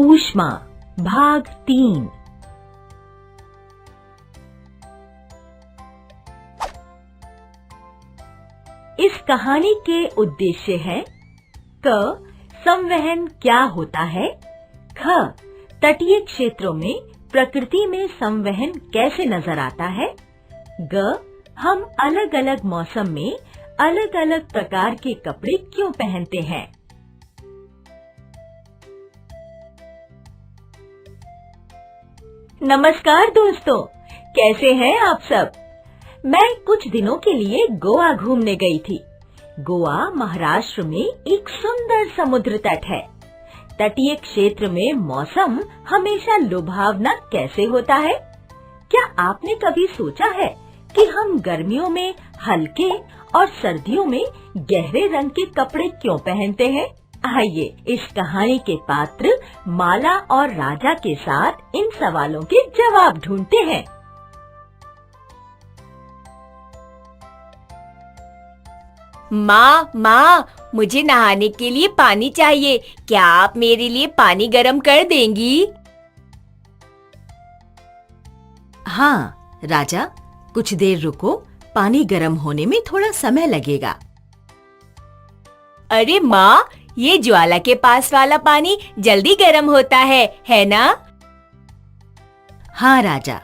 ऊष्मा भाग 3। इस कहानी के उद्देश्य है क संवहन क्या होता है, ख तटीय क्षेत्रों में प्रकृति में संवहन कैसे नजर आता है, ग हम अलग अलग मौसम में अलग अलग प्रकार के कपड़े क्यों पहनते हैं। नमस्कार दोस्तों, कैसे हैं आप सब। मैं कुछ दिनों के लिए गोवा घूमने गई थी। गोवा महाराष्ट्र में एक सुंदर समुद्र तट है। तटीय क्षेत्र में मौसम हमेशा लुभावना कैसे होता है। क्या आपने कभी सोचा है कि हम गर्मियों में हल्के और सर्दियों में गहरे रंग के कपड़े क्यों पहनते हैं। आइए इस कहानी के पात्र माला और राजा के साथ इन सवालों के जवाब ढूंढते हैं। माँ, मुझे नहाने के लिए पानी चाहिए। क्या आप मेरे लिए पानी गर्म कर देंगी? हाँ राजा, कुछ देर रुको, पानी गर्म होने में थोड़ा समय लगेगा। अरे माँ, ये ज्वाला के पास वाला पानी जल्दी गर्म होता है ना? हाँ राजा।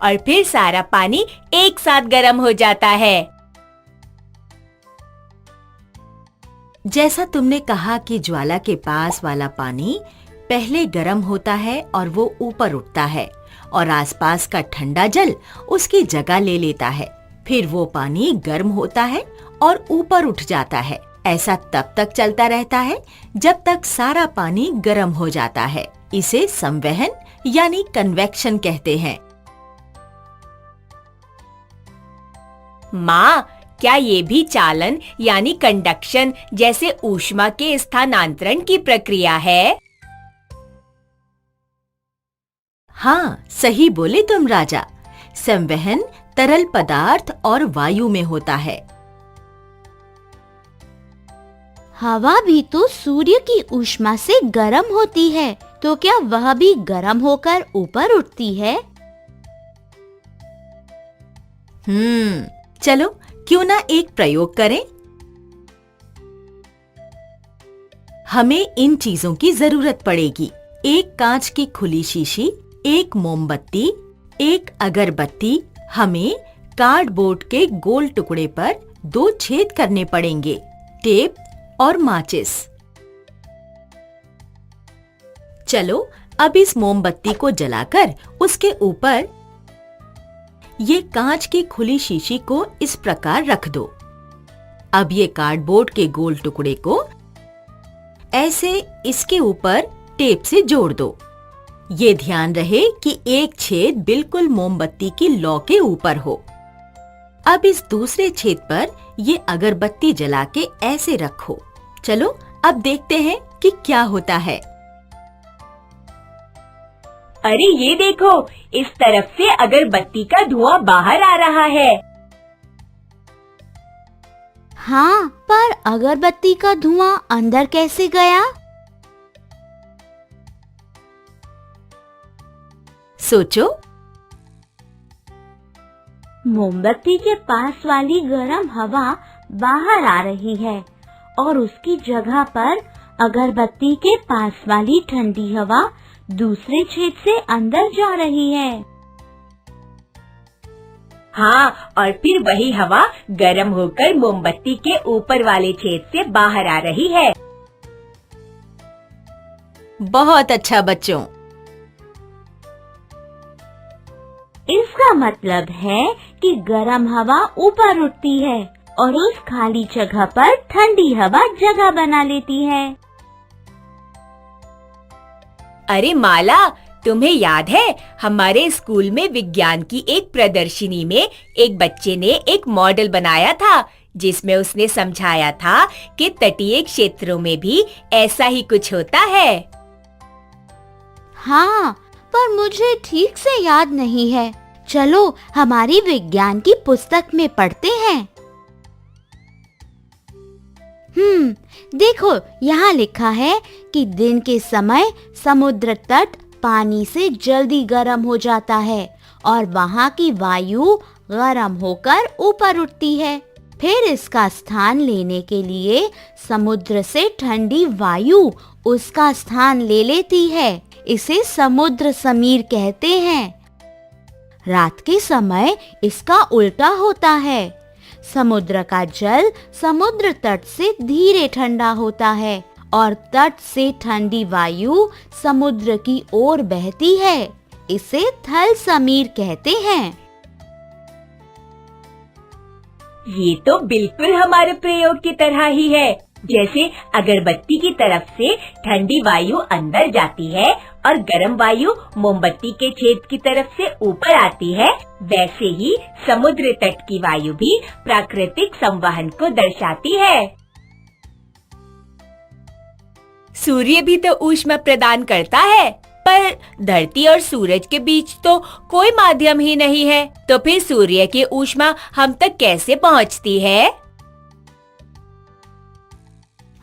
और फिर सारा पानी एक साथ गर्म हो जाता है। जैसा तुमने कहा कि ज्वाला के पास वाला पानी पहले गर्म होता है और वो ऊपर उठता है और आसपास का ठंडा जल उसकी जगह ले लेता है। फिर वो पानी गर्म होता है और ऊपर उठ जाता है। ऐसा तब तक चलता रहता है जब तक सारा पानी गर्म हो जाता है। इसे संवहन यानी कन्वेक्शन कहते हैं। माँ, क्या ये भी चालन यानी कंडक्शन जैसे ऊष्मा के स्थानांतरण की प्रक्रिया है? हाँ, सही बोले तुम राजा। संवहन तरल पदार्थ और वायु में होता है। हवा भी तो सूर्य की ऊष्मा से गर्म होती है, तो क्या वह भी गर्म होकर ऊपर उठती है? चलो क्यों ना एक प्रयोग करें। हमें इन चीजों की जरूरत पड़ेगी। एक कांच की खुली शीशी, एक मोमबत्ती, एक अगरबत्ती। हमें कार्डबोर्ड के गोल टुकड़े पर 2 छेद करने पड़ेंगे, टेप और माचिस। चलो अब इस मोमबत्ती को जलाकर उसके ऊपर ये कांच की खुली शीशी को इस प्रकार रख दो। अब ये कार्डबोर्ड के गोल टुकड़े को ऐसे इसके ऊपर टेप से जोड़ दो। ये ध्यान रहे कि एक छेद बिल्कुल मोमबत्ती की लौ के ऊपर हो। अब इस दूसरे छेद पर ये अगरबत्ती जला के ऐसे रखो। चलो अब देखते हैं कि क्या होता है। अरे ये देखो, इस तरफ से अगरबत्ती का धुआं बाहर आ रहा है। हाँ, पर अगरबत्ती का धुआं अंदर कैसे गया? सोचो। मोमबत्ती के पास वाली गर्म हवा बाहर आ रही है और उसकी जगह पर अगरबत्ती के पास वाली ठंडी हवा दूसरे छेद से अंदर जा रही है। हाँ, और फिर वही हवा गर्म होकर मोमबत्ती के ऊपर वाले छेद से बाहर आ रही है। बहुत अच्छा बच्चों। इसका मतलब है कि गर्म हवा ऊपर उठती है और उस खाली जगह पर ठंडी हवा जगह बना लेती है। अरे माला, तुम्हें याद है हमारे स्कूल में विज्ञान की एक प्रदर्शनी में एक बच्चे ने एक मॉडल बनाया था जिसमें उसने समझाया था कि तटीय क्षेत्रों में भी ऐसा ही कुछ होता है। हाँ, पर मुझे ठीक से याद नहीं है। चलो हमारी विज्ञान की पुस्तक में पढ़ते हैं। देखो यहाँ लिखा है कि दिन के समय समुद्र तट पानी से जल्दी गर्म हो जाता है और वहाँ की वायु गर्म होकर ऊपर उठती है। फिर इसका स्थान लेने के लिए समुद्र से ठंडी वायु उसका स्थान ले लेती है। इसे समुद्र समीर कहते हैं। रात के समय इसका उल्टा होता है। समुद्र का जल समुद्र तट से धीरे ठंडा होता है और तट से ठंडी वायु समुद्र की ओर बहती है। इसे थल समीर कहते हैं। ये तो बिल्कुल हमारे प्रयोग की तरह ही है। जैसे अगरबत्ती की तरफ से ठंडी वायु अंदर जाती है और गर्म वायु मोमबत्ती के छेद की तरफ से ऊपर आती है, वैसे ही समुद्र तट की वायु भी प्राकृतिक संवहन को दर्शाती है। सूर्य भी तो ऊष्मा प्रदान करता है, पर धरती और सूरज के बीच तो कोई माध्यम ही नहीं है। तो फिर सूर्य की ऊष्मा हम तक कैसे पहुंचती है?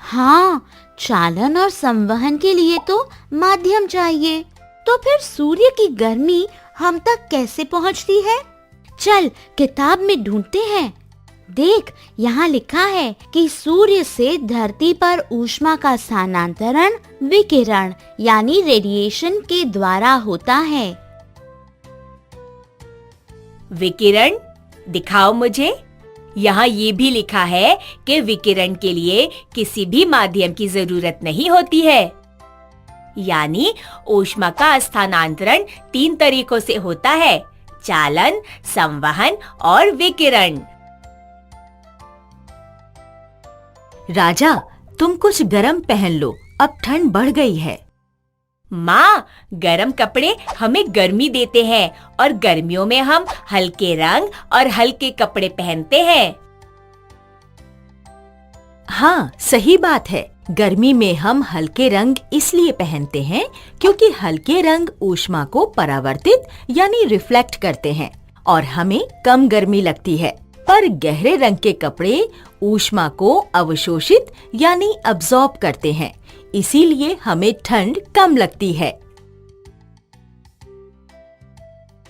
हाँ, चालन और संवहन के लिए तो माध्यम चाहिए। तो फिर सूर्य की गर्मी हम तक कैसे पहुंचती है? चल किताब में ढूंढते हैं। देख, यहाँ लिखा है कि सूर्य से धरती पर ऊष्मा का स्थानांतरण विकिरण यानी रेडिएशन के द्वारा होता है। विकिरण दिखाओ मुझे। यहाँ ये भी लिखा है कि विकिरण के लिए किसी भी माध्यम की जरूरत नहीं होती है। यानी ऊष्मा का स्थानांतरण 3 तरीकों से होता है: चालन, संवहन और विकिरण। राजा, तुम कुछ गरम पहन लो, अब ठंड बढ़ गई है। माँ, गरम कपड़े हमें गर्मी देते हैं और गर्मियों में हम हल्के रंग और हल्के कपड़े पहनते हैं। हाँ, सही बात है। गर्मी में हम हल्के रंग इसलिए पहनते हैं क्योंकि हल्के रंग ऊष्मा को परावर्तित यानी रिफ्लेक्ट करते हैं और हमें कम गर्मी लगती है। पर गहरे रंग के कपड़े ऊष्मा को अवशोषित यानी अब्सॉर्ब करते हैं, इसीलिए हमें ठंड कम लगती है।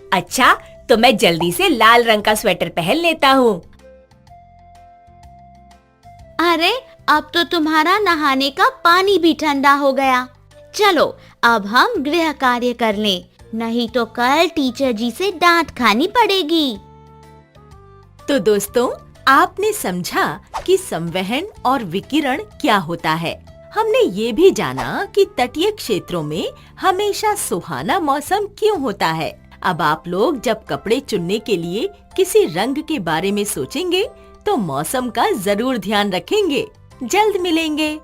अच्छा, तो मैं जल्दी से लाल रंग का स्वेटर पहन लेता हूँ। अरे, अब तो तुम्हारा नहाने का पानी भी ठंडा हो गया। चलो अब हम गृह कार्य कर लें, नहीं तो कल टीचर जी से डांट खानी पड़ेगी। तो दोस्तों, आपने समझा कि संवहन और विकिरण क्या होता है। हमने ये भी जाना कि तटीय क्षेत्रों में हमेशा सुहाना मौसम क्यों होता है। अब आप लोग जब कपड़े चुनने के लिए किसी रंग के बारे में सोचेंगे तो मौसम का जरूर ध्यान रखेंगे। जल्द मिलेंगे।